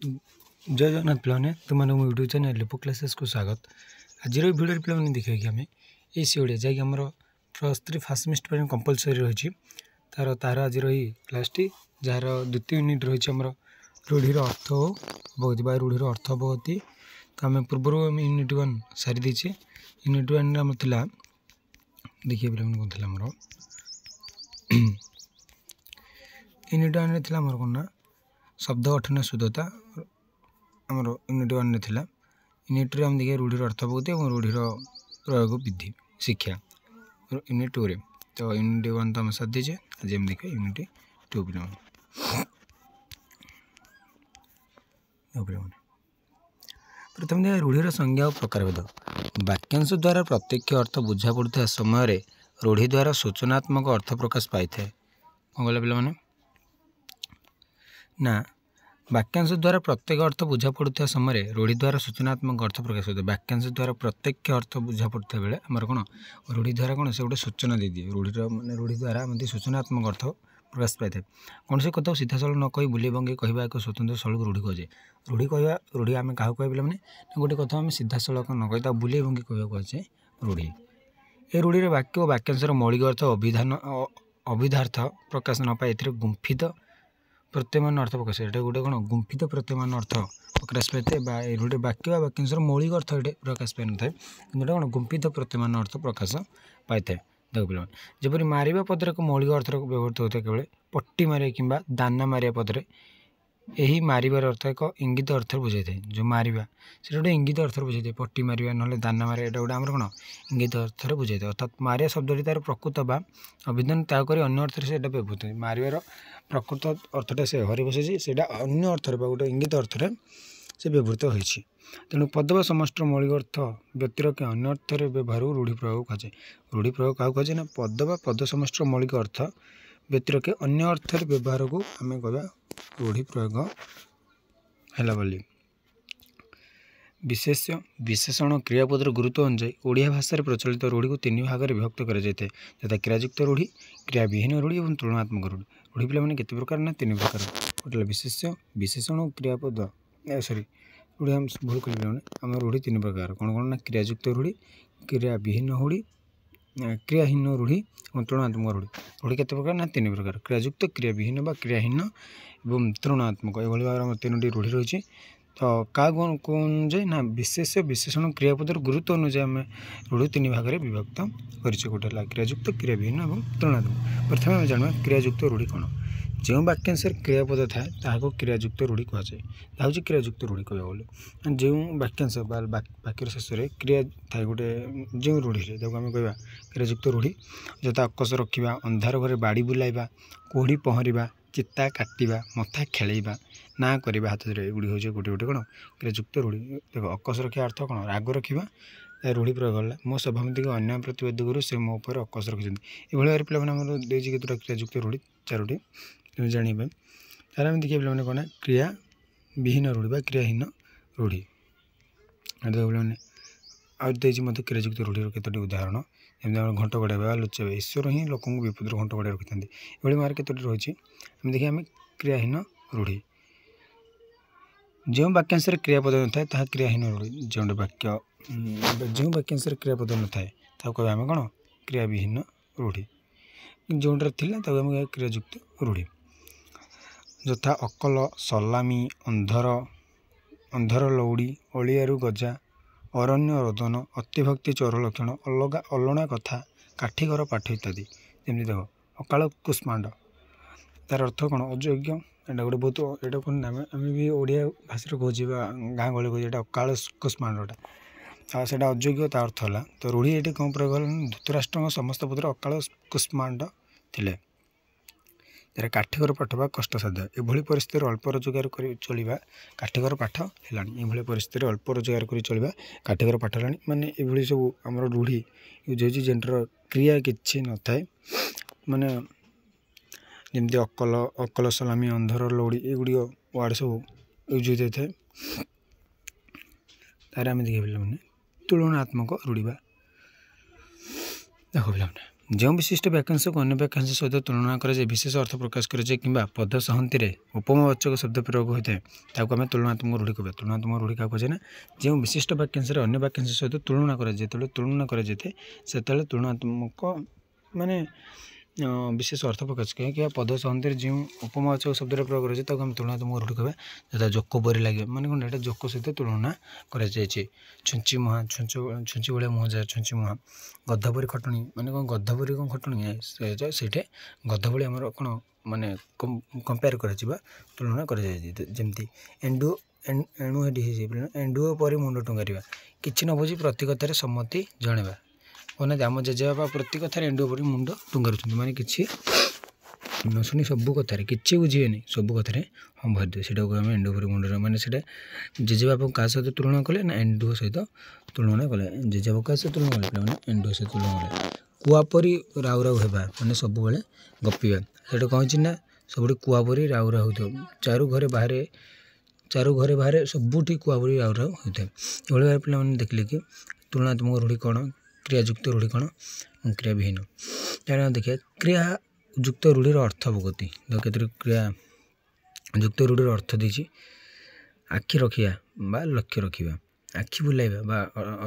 जय जगन्नाथ पे तुम यूट्यूब चैनल लिपो क्लासेस को स्वागत। आज भिडियो पे देखिए कि आम ये ओडिया जैक आम +3 फास्ट सेमिस्टर कंपलसरी रही तार आज रही क्लास टी जार द्वितीय यूनिट रही आम रूढ़ीर अर्थ बहुत रूढ़ीर अर्थ बहुत तो आम पूर्व यूनिट 1 सारी देचे। यूनिट 1 आम था देखिए पे कौन थी आमर यूनिट 1 थी आमर कौन ना शब्द गठन शुद्धता आमर यूनिट 1 ने थिला। यूनिट 2 हम देखिए रूढ़ीर अर्थ बहुत और रूढ़ीर प्रयोग विधि शिक्षा यूनिट 2 रे। तो यूनिट 1 तो हम साथ दीजिए। आज हम देखिए यूनिट 2 प्रथम देखिए रूढ़ीर संज्ञा और प्रकारभेद। वाक्यांश द्वारा प्रत्यक्ष अर्थ बुझा पड़ुता समय रूढ़ी द्वारा सूचनात्मक अर्थ प्रकाश पाई था। कौन गला पे ना वाक्यांश द्वारा प्रत्येक अर्थ बुझा पड़ुता समय रूढ़ी द्वारा सूचनात्मक अर्थ प्रकाश होता है। वाक्यांश द्वारा प्रत्यक्ष अर्थ बुझा पड़ुता बेले आमर कौन रूढ़ी द्वारा कौन से गोटे सूचना दे दिए। रूढ़ीर माने रूढ़ी द्वारा आम सूचनात्मक अर्थ प्रकाश पाई था। कौन से कथा सीधा साल न कही बुले बंगे कहवा एक स्वतंत्र शैली रूढ़ी कहुए। रूढ़ी कहवा रूढ़ी आम क्या कह पे गोटे कथा आम सीधा सड़क न कही बुले बंगे कहवा कहे रूढ़ी। ए रूढ़ी वाक्य और वाक्यांशर मौलिक अर्थ अभिधार्थ प्रकाश न पाए ए गुंफित प्रत्यमान अर्थ प्रकाश ये गोटे कौन गुंफित प्रत्यमान अर्थ प्रकाश पाए रूढ़ी वाक्य वाक्यांशर मौलिक अर्थ ये प्रकाश पाई न था कि कौन गुंफित प्रत्यमान अर्थ प्रकाश पाई था। देख पे जपरी मारिबा पदर को मौलिक अर्थ व्यवहृत होता है केवल पट्टी मारे कि दाना मारिया पदर यही मारिबार अर्थ एक इंगित अर्थ बुझाई था। जो मारिबा से गोटे इंगित अर्थ बुझाई था। पट्टी मारिबा ना दाना मारे ये गोटे आम कौन इंगित अर्थ बुझाई था। अर्थात मारिया शब्द तार प्रकृत बा अभिधान त्याग कर अन्य अर्थ से व्यवहृत है। मारिबार प्रकृत अर्थटा से हरि बसी से अन्य अर्थ गोटे इंगित अर्थ से व्यवहृत होती। तेणु पद व समष्टर मौलिक अर्थ व्यतिरक अन्य अर्थ व्यवहार रूढ़ी प्रयोग कहुए। रूढ़ी प्रयोग क्या कहुए ना पद व पद समष्टर मौलिक अर्थ व्यतिरक अन्य अर्थ व्यवहार को आम कह रूढ़ी प्रयोग है बोली। विशेष विशेषण क्रियापदर गुरुत्व अनुसार ओडिया भाषा प्रचलित रूढ़ी को 3 भाग में विभक्त कर यथा क्रियायुक्त रूढ़ी क्रियाविहीन रूढ़ी और तुलनात्मक रूढ़ी। रूढ़ी पे केते प्रकार ना 3 प्रकार गोटे विशेष विशेषण और क्रियापद सॉरी रूढ़ी हम भूल कर आम रूढ़ी 3 प्रकार कौन कौन ना क्रियायुक्त रूढ़ी क्रियाविहीन रूढ़ी क्रियाहीन रूढ़ी और तुलनात्मक रूढ़ी। रूढ़ी केते प्रकार ना 3 प्रकार क्रियायुक्त क्रियाविहीन बा क्रियाहीन एवं तुलनात्मक ये भाव 3टी रूढ़ी रही। तो क्या कौन जाए ना विशेष विशेषण क्रियापदर गुरुत्व अनुसार आम रूढ़ी 3 भाग में विभक्त कर गोटे क्रियायुक्त क्रियाविहीन और तुलनात्मक। प्रथम आम जाना क्रियायुक्त रूढ़ी कौन जो वाक्यांशर क्रियापद थाए ताको क्रियायुक्त रूढ़ी कहुए। हूँ क्रियायुक्त रूढ़ी कह बोले जो वाक्यांश वाक्यर शेष में क्रिया थाए गोटे जो रूढ़ी आम कह क्रियायुक्त रूढ़ी जता अकस रखा अंधार घरे बाड़ी बुलाइबा कोढ़ी पहरिबा चिता काटिबा मथा खेलैबा ना करवा हाथ धरे एगुड़ी हूँ गोटे गोटे कौन क्रियायुक्त रूढ़ी। देख अकस रखा अर्थ कौन राग रखा रूढ़ी प्रयोग है मो सभामती को अन्याय प्रतिवाद गुरु से मो पर अकस रखिंट ये भाई पे देती केतोटा क्रियायुक्त रूढ़ी 4टी तुम जाना तार आम देखिए पे कौन क्रिया विहीन रूढ़ी क्रियाहीन रूढ़ी। देख पे आदि मत क्रियायुक्त रूढ़ी केतोटी उदाहरण जमी घंट गड़ाइबा लुचाइबा ईश्वर ही लोक विपद घंट गड़ाई रखी था ये मार्ग केतोटी रही। देखिए आम क्रियाहीन रूढ़ी जो वाक्यांश क्रियापद न था ता क्रियाहीन रूढ़ी जो वाक्य जो वाक्यांश क्रियापद न था कह आम कौन क्रियाविहीन रूढ़ी जोटा थी आम क्रियायुक्त रूढ़ी यथा अकल सलामी अंधर अंधर लौड़ी अलियारू गजा अरण्य रोदन अतिभक्ति चोर लक्षण अलगा अलणा कथा काठीघर पाठ इत्यादि। जमी देख अकाल कुष्मांड तार अर्थ कौन अयोग्य एटा गोटे बहुत एटा कौन आम भी ओडिया भाषा कहे गाँ गहली कहे अकाल कुष्मांडटा से अयोग्य ता अर्थ है। तो रूढ़ी ये कौन प्रयोग धृतराष्ट्र समस्त पुत्र अकाल कुष्मांड थिले यार काठीघर पाठ बा कष्टसाध्य एभली परिस्थिति अल्प रोजगार कर चलवा काठीघर पाठ है। ये परिस्थिति अल्प रोजगार कर चलवा काठीघर पाठ है माने ये सब आम रूढ़ी यूज हो जेनर क्रिया कि न थाए माने जमी अकल अकल सलामी अंधर लौड़ी एगुड़ी वार्ड सब यूज होता है। तार आम देखिए पे तुलनात्मक रूढ़ी देख पे जो विशिष्ट वाक्यांश को अन्य वाक्यांश सहित तुलना कराए विशेष अर्थ प्रकाश कराए कि पद सहंती उपमावाचक शब्द प्रयोग होता है ताकू आम तुलनात्मक रूढ़ी कह तुलनात्मक रूढ़ी क्या कहे ना जो विशिष्ट वाक्यांश अन्य वाक्यांश सहित तुलना कराए तुलना कराए से तुलनात्मक माने विशेष अर्थ प्रकाश करें कि पद सहंती जो उपमावाचक शब्द प्रयोग कराए आम तुलनात्मक रूढ़ी कह जैसे जोक परी लगे माने कौन यहाँ जोक सहित तुलना कराई छुंची मुहाँ छुंची भाया मुँह जाए छुंची मुहाँ गधपरी खटणी माने कौन गधपरी कौन खटणी से गध भाई आम कौन माने कंपेयर कर तुलना करमती एंडुओ एणु एंडुओ परी मुंड टुंगारिया किसी न बुझी प्रति कथार सम्मति जणेवा कहना आम जेजेबापा प्रति कथार एंडुओ परी मुंड टुंगारुंट माने किसी न शुणी सबू कथार कि बुझे सबू कथार हाँ भरदे से आम एंडुओ परी मुंड माने से जेजेबापा क्या सहित तुलना कले ना एंडुओ सहित तुलना कले जेजेबापा क्या सहित तुलना कले मैंने एंडुओ सहित तुलना कले कुआपरी राउ राउ होगा मैंने सब बेले गपिवा से कहीं ना सब कुआपरी राउ राउ हो चारु घरे बाहर सबुठी कुआपरी राउ राउ होता है ये पे देखिले कि तुलनात्मक रूढ़ी कौन क्रियायुक्त रूढ़ी कौन क्रियाविहीन यार देखिए क्रियायुक्त रूढ़ी अर्थ भगती केत क्रियायुक्त रूढ़ी अर्थ देती आखि रखिया बा लक्ष्य रखा आखि बुलाइबा बा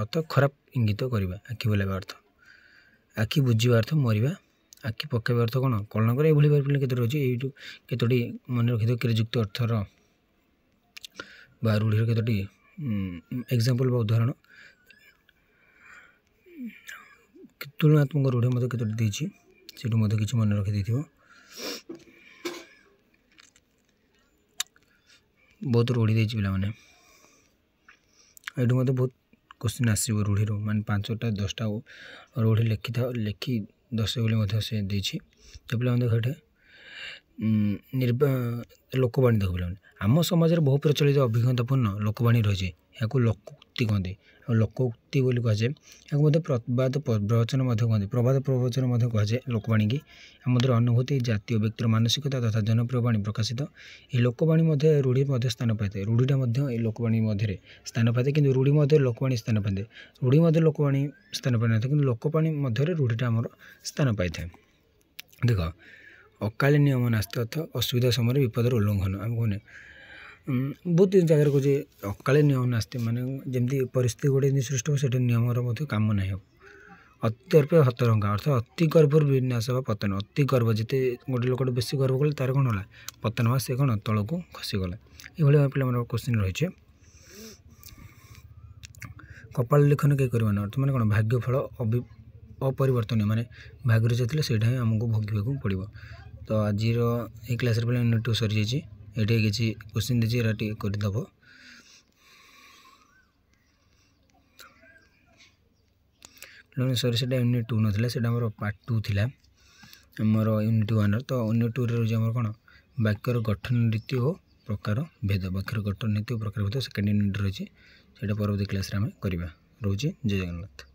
अर्थ खराब इंगित करवा आखि बुलाइबा अर्थ आखि बुझा अर्थ मरवा आखि पकाइबा अर्थ कौन कल्पना कर ये केत रही केतोटी मन रखी क्रियायुक्त अर्थर बा रूढ़ीर केतोटी एग्जाम्पल बा उदाहरण तुलनात्मक रूढ़ी मत केतोटी देछि सेठु मत किछि मन रखि देथिबो बहुत रूढ़ी देछि पिला माने एठु मत बहुत क्वेश्चन आसीबो रूढ़ीर माने 5टा 10टा रूढ़ी लिखि 10 बोली से देछि तो पिला देख लोकवाणी देख पे आम समाज में बहु प्रचलित अभिज्ञतापूर्ण लोकवाणी रही है यहाँ लोकोक्ति कहते लोकोक्ति बोली कहुए यहाँ प्रबाद प्रवचन कहते प्रबाद प्रवचन कहुए लोकवाणी की आम अनुभूति जातीय व्यक्तिर मानसिकता तथा जनप्रिय वाणी प्रकाशित ये लोकवाणी रूढ़ी स्थान पाई था रूढ़ीटा लोकवाणी मध्य स्थान पाई कि रूढ़ी लोकवाणी स्थान पाई रूढ़ी लोकवाणी स्थान पाई ना कि लोकवाणी मध्य रूढ़ीटा आम स्थान पाई था देख अकाली नियम नास्ते अर्थ असुविधा समय विपदर उल्लंघन आम कहने बहुत जगह कहे अकाली नियम नास्ते माने जमी परिस्थिति गोटे सृष्टि हो नियम कम ना अत्यर्प हतरंगा अर्थ अति गर्भर विनाश पतन अति गर्भ जिते गोटे लोक बेसी गर्व कले तार कौन है पतन हाँ से कौन तल को खसीगला ये पे क्वेश्चन रही है कपाल लेखन कई कर अर्थ मैंने कौन भाग्यफल अपरिवर्तन माने भाग्य जो से आमको भोगवाक पड़ो तो आज ये क्लास पे यूनिट 2 सरी जाइए ये किसी क्वेश्चन देती करदेव सरी से यूनिट 2 ना से पार्ट 2 थी मोर यूनिट 1 तो यूनिट 2 रोज आम कौन वाक्यर गठन रीति और प्रकार भेद वाक्यर गठन नीति और प्रकार भेद सेकेंड यूनिट रही है परवर्ती क्लास आम करवा रोचे जय जगन्नाथ।